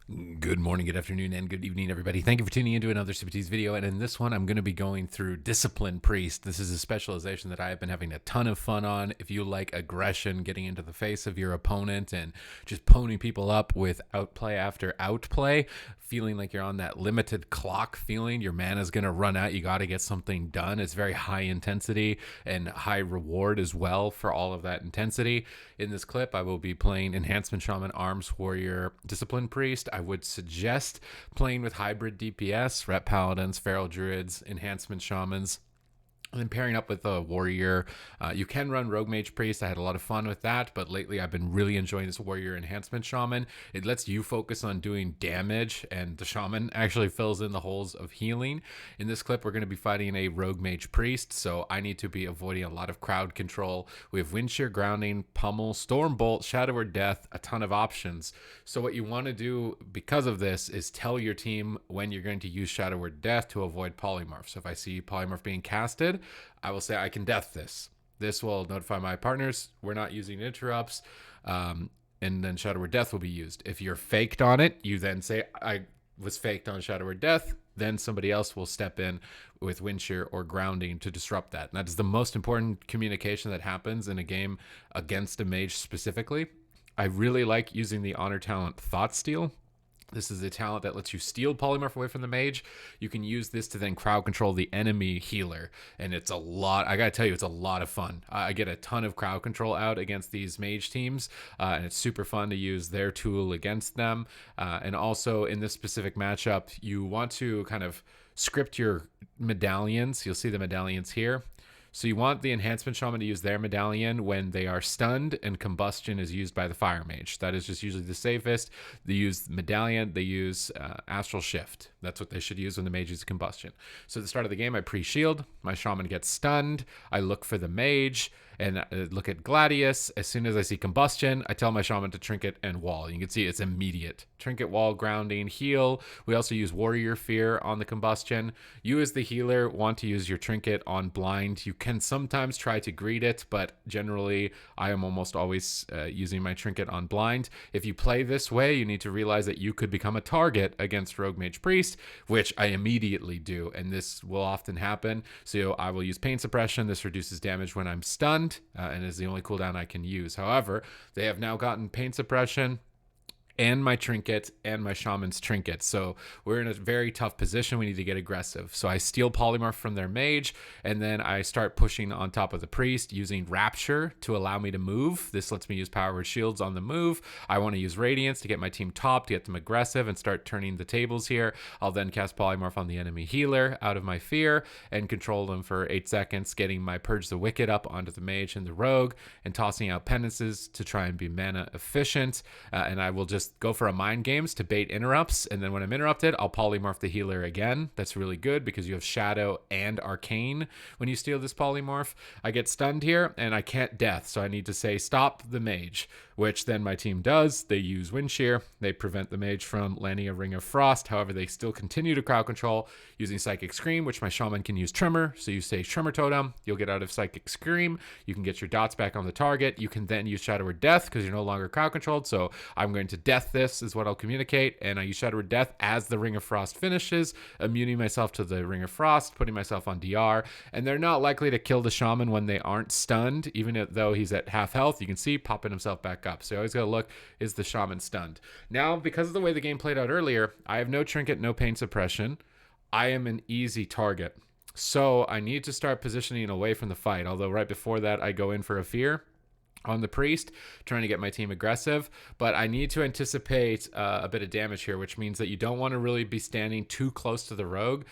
Good morning, good afternoon, and good evening, everybody. Thank you for tuning into another Supatease video. And in this one, I'm going to be going through Discipline Priest. This is a specialization that I have been having a ton of fun on. If you like aggression, getting into the face of your opponent and just ponying people up with outplay after outplay, feeling like you're on that limited clock feeling, your mana is going to run out. You got to get something done. It's very high intensity and high reward as well for all of that intensity. In this clip, I will be playing Enhancement Shaman, Arms Warrior, Discipline Priest. I would suggest playing with hybrid DPS, Rep Paladins, Feral Druids, Enhancement Shamans, and then pairing up with a warrior. You can run Rogue Mage Priest. I had a lot of fun with that, but lately I've been really enjoying this warrior enhancement shaman. It lets you focus on doing damage, and the shaman actually fills in the holes of healing. In this clip, we're going to be fighting a Rogue Mage Priest, so I need to be avoiding a lot of crowd control. We have Wind Shear, Grounding, Pummel, Stormbolt, Shadow or Death, a ton of options. So what you want to do because of this is tell your team when you're going to use Shadow or Death to avoid polymorph. So if I see polymorph being casted, I will say I can death this. This will notify my partners we're not using interrupts, and then Shadow or Death will be used. If you're faked on it, you then say I was faked on Shadow or Death. Then somebody else will step in with Wind Shear or Grounding to disrupt that. And that is the most important communication that happens in a game against a mage specifically. I really like using the honor talent Thought Steal. This is a talent that lets you steal polymorph away from the mage. You can use this to then crowd control the enemy healer. And it's a lot, I gotta tell you, it's a lot of fun. I get a ton of crowd control out against these mage teams, and it's super fun to use their tool against them. And also in this specific matchup, you want to kind of script your medallions. You'll see the medallions here. So you want the Enhancement Shaman to use their medallion when they are stunned and combustion is used by the Fire Mage. That is just usually the safest. They use medallion, they use Astral Shift. That's what they should use when the mage uses combustion. So at the start of the game, I pre-shield. My shaman gets stunned. I look for the mage and look at Gladius. As soon as I see combustion, I tell my shaman to trinket and wall. You can see it's immediate. Trinket, wall, grounding, heal. We also use Warrior Fear on the combustion. You as the healer want to use your trinket on blind. You can sometimes try to greet it, but generally I am almost always using my trinket on blind. If you play this way, you need to realize that you could become a target against Rogue Mage Priest, which I immediately do, and this will often happen. So I will use Pain Suppression. This reduces damage when I'm stunned, and is the only cooldown I can use. However, they have now gotten Pain Suppression and my trinket and my shaman's trinket. So we're in a very tough position. We need to get aggressive. So I steal polymorph from their mage, and then I start pushing on top of the priest using Rapture to allow me to move. This lets me use Power Word Shields on the move. I want to use Radiance to get my team top, to get them aggressive and start turning the tables here. I'll then cast polymorph on the enemy healer out of my fear and control them for 8 seconds, getting my Purge the Wicked up onto the mage and the rogue and tossing out penances to try and be mana efficient. And I will just go for a mind games to bait interrupts, and then when I'm interrupted, I'll polymorph the healer again. That's really good because you have Shadow and Arcane when you steal this polymorph. I get stunned here and I can't death, so I need to say stop the mage, which then my team does. They use Wind Shear. They prevent the mage from landing a Ring of Frost. However, they still continue to crowd control using Psychic Scream, which my shaman can use Tremor. So you say Tremor Totem, you'll get out of Psychic Scream. You can get your dots back on the target. You can then use Shadow or Death because you're no longer crowd controlled. So I'm going to death this is what I'll communicate, and I use Shadow or Death as the Ring of Frost finishes, immuning myself to the Ring of Frost, putting myself on DR, and they're not likely to kill the shaman when they aren't stunned, even though he's at half health. You can see popping himself back up. So you always gotta look, is the shaman stunned? Now, because of the way the game played out earlier, I have no trinket, no pain suppression. I am an easy target. So I need to start positioning away from the fight, although right before that I go in for a fear on the priest, trying to get my team aggressive, but I need to anticipate a bit of damage here, which means that you don't want to really be standing too close to the rogue.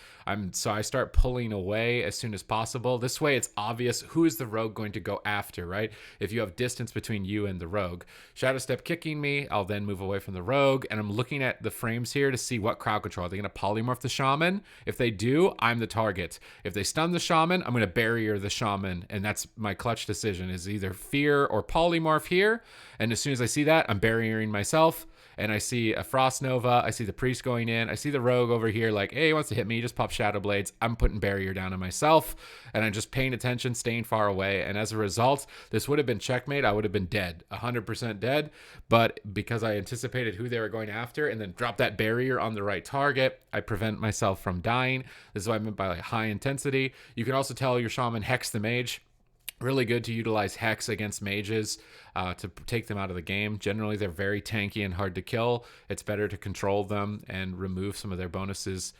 So I start pulling away as soon as possible. This way it's obvious who is the rogue going to go after, right? If you have distance between you and the rogue. Shadow Step kicking me, I'll then move away from the rogue, and I'm looking at the frames here to see what crowd control. Are they going to polymorph the shaman? If they do, I'm the target. If they stun the shaman, I'm going to barrier the shaman, and that's my clutch decision, is either fear or polymorph here. And as soon as I see that, I'm barriering myself, and I see a Frost Nova, I see the Priest going in, I see the Rogue over here like, hey, he wants to hit me, just pop Shadow Blades. I'm putting barrier down on myself, and I'm just paying attention, staying far away, and as a result, this would have been checkmate. I would have been dead, 100% dead, but because I anticipated who they were going after and then drop that barrier on the right target, I prevent myself from dying. This is what I meant by like high intensity. You can also tell your Shaman Hex the Mage. Really good to utilize Hex against mages to take them out of the game. Generally, they're very tanky and hard to kill. It's better to control them and remove some of their bonuses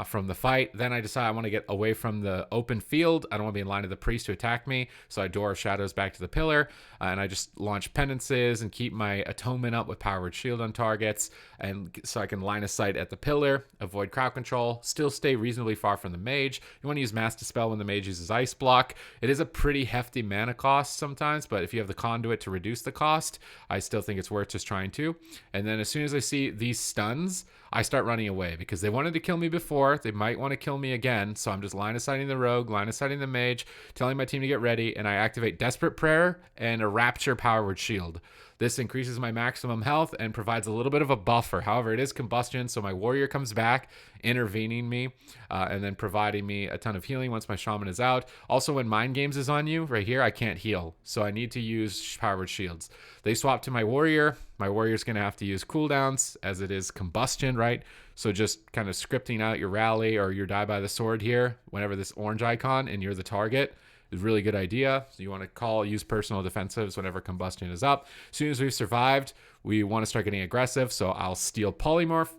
from the fight. Then I decide I want to get away from the open field. I don't want to be in line of the Priest to attack me, so I Door of Shadows back to the pillar, and I just launch penances and keep my atonement up with Powered Shield on targets, and so I can line of sight at the pillar, avoid crowd control, still stay reasonably far from the mage. You want to use Mass Dispel when the mage uses Ice Block. It is a pretty hefty mana cost sometimes, but if you have the conduit to reduce the cost, I still think it's worth just trying to. And then as soon as I see these stuns, I start running away because they wanted to kill me before. They might want to kill me again. So I'm just line of sighting the rogue, line of sighting the mage, telling my team to get ready, and I activate Desperate Prayer and a Rapture Powered Shield. This increases my maximum health and provides a little bit of a buffer. However, it is combustion, so my warrior comes back, intervening me, and then providing me a ton of healing once my shaman is out. Also, when Mind Games is on you, right here, I can't heal, so I need to use Powered Shields. They swap to my warrior. My warrior's going to have to use cooldowns, as it is combustion, right? So just kind of scripting out your rally or your die by the sword here, whenever this orange icon and you're the target, is a really good idea. So you want to use personal defensives whenever combustion is up. As soon as we've survived, we want to start getting aggressive. So I'll steal Polymorph.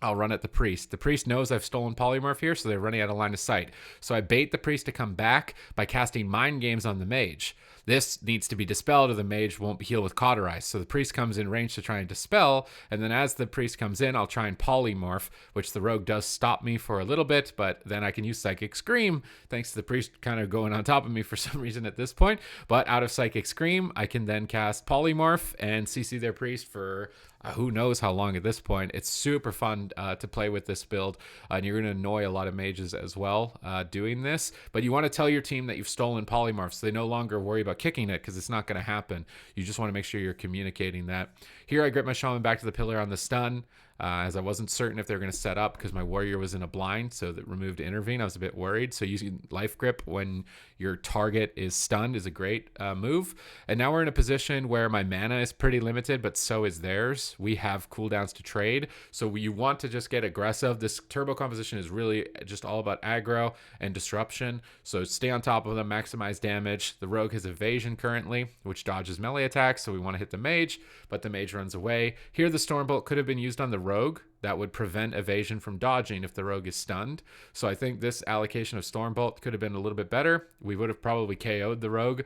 I'll run at the Priest. The Priest knows I've stolen Polymorph here, so they're running out of line of sight. So I bait the Priest to come back by casting Mind Games on the Mage. This needs to be dispelled or the Mage won't heal with Cauterize. So the Priest comes in range to try and dispel, and then as the Priest comes in, I'll try and Polymorph, which the Rogue does stop me for a little bit, but then I can use Psychic Scream, thanks to the Priest kind of going on top of me for some reason at this point. But out of Psychic Scream, I can then cast Polymorph and CC their Priest for who knows how long at this point. It's super fun to play with this build, and you're going to annoy a lot of mages as well doing this. But you want to tell your team that you've stolen Polymorph so they no longer worry about kicking it, because it's not going to happen. You just want to make sure you're communicating that. Here I grip my shaman back to the pillar on the stun, as I wasn't certain if they were going to set up because my warrior was in a blind, so that removed intervene. I was a bit worried. So using life grip when your target is stunned is a great move. And now we're in a position where my mana is pretty limited, but so is theirs. We have cooldowns to trade, so you want to just get aggressive. This turbo composition is really just all about aggro and disruption, so stay on top of them, maximize damage. The rogue has evasion currently, which dodges melee attacks, so we want to hit the mage, but the mage runs away. Here the Stormbolt could have been used on the rogue. That would prevent evasion from dodging if the rogue is stunned. So I think this allocation of Stormbolt could have been a little bit better. We would have probably KO'd the rogue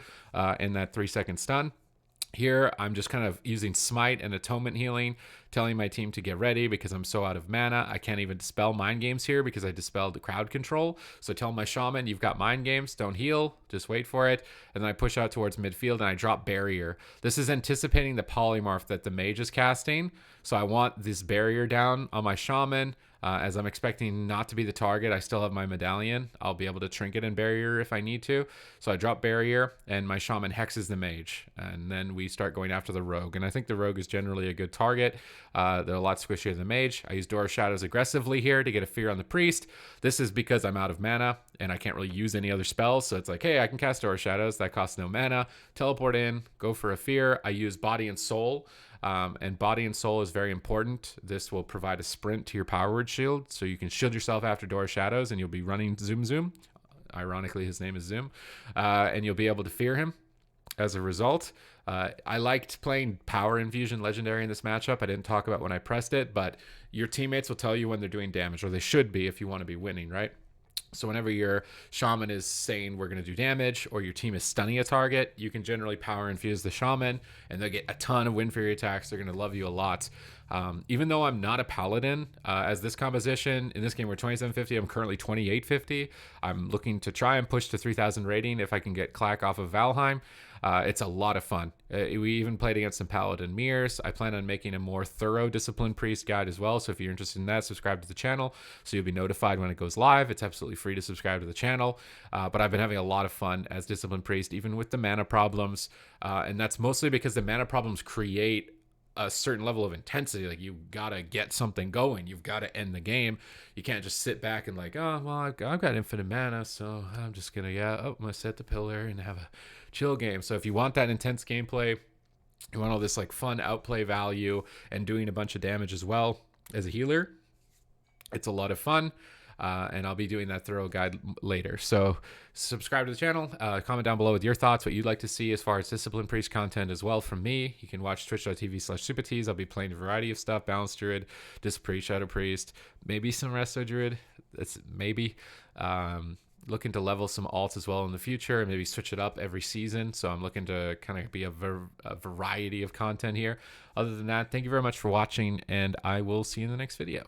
in that 3-second stun. Here, I'm just kind of using Smite and Atonement Healing, telling my team to get ready because I'm so out of mana. I can't even dispel Mind Games here because I dispelled the crowd control. So tell my shaman, you've got Mind Games, don't heal, just wait for it. And then I push out towards midfield and I drop Barrier. This is anticipating the Polymorph that the mage is casting. So I want this Barrier down on my shaman. As I'm expecting not to be the target, I still have my medallion. I'll be able to trinket and barrier if I need to. So I drop barrier and my shaman hexes the mage. And then we start going after the rogue. And I think the rogue is generally a good target. They're a lot squishier than the mage. I use Door of Shadows aggressively here to get a fear on the priest. This is because I'm out of mana and I can't really use any other spells. So it's like, hey, I can cast Door of Shadows. That costs no mana. Teleport in, go for a fear. I use Body and Soul. And Body and Soul is very important. This will provide a sprint to your Powered Shield, so you can shield yourself after Door of Shadows, and you'll be running Zoom Zoom. Ironically, his name is Zoom. And you'll be able to fear him as a result. I liked playing Power Infusion Legendary in this matchup. I didn't talk about when I pressed it, but your teammates will tell you when they're doing damage, or they should be if you want to be winning, right? So whenever your shaman is saying we're going to do damage, or your team is stunning a target, you can generally power infuse the shaman and they'll get a ton of Wind Fury attacks. They're going to love you a lot. Even though I'm not a paladin, as this composition, in this game we're 2750, I'm currently 2850. I'm looking to try and push to 3000 rating if I can get Clack off of Valheim. It's a lot of fun. We even played against some Paladin Mirrors. I plan on making a more thorough Discipline Priest guide as well. So if you're interested in that, subscribe to the channel so you'll be notified when it goes live. It's absolutely free to subscribe to the channel. But I've been having a lot of fun as Discipline Priest, even with the mana problems. And that's mostly because the mana problems create a certain level of intensity. Like, you gotta get something going. You've got to end the game. You can't just sit back and like, oh well, I've got infinite mana, so I'm just gonna I'm gonna set the pillar and have a chill game. So if you want that intense gameplay, you want all this like fun outplay value and doing a bunch of damage as well as a healer, it's a lot of fun. And I'll be doing that thorough guide later. So subscribe to the channel, comment down below with your thoughts, what you'd like to see as far as Discipline Priest content as well from me. You can watch twitch.tv/Supatease. I'll be playing a variety of stuff: Balance Druid, Disc Priest, Shadow Priest, maybe some Resto Druid. That's maybe. Looking to level some alts as well in the future and maybe switch it up every season. So I'm looking to kind of be a variety of content here. Other than that, thank you very much for watching, and I will see you in the next video.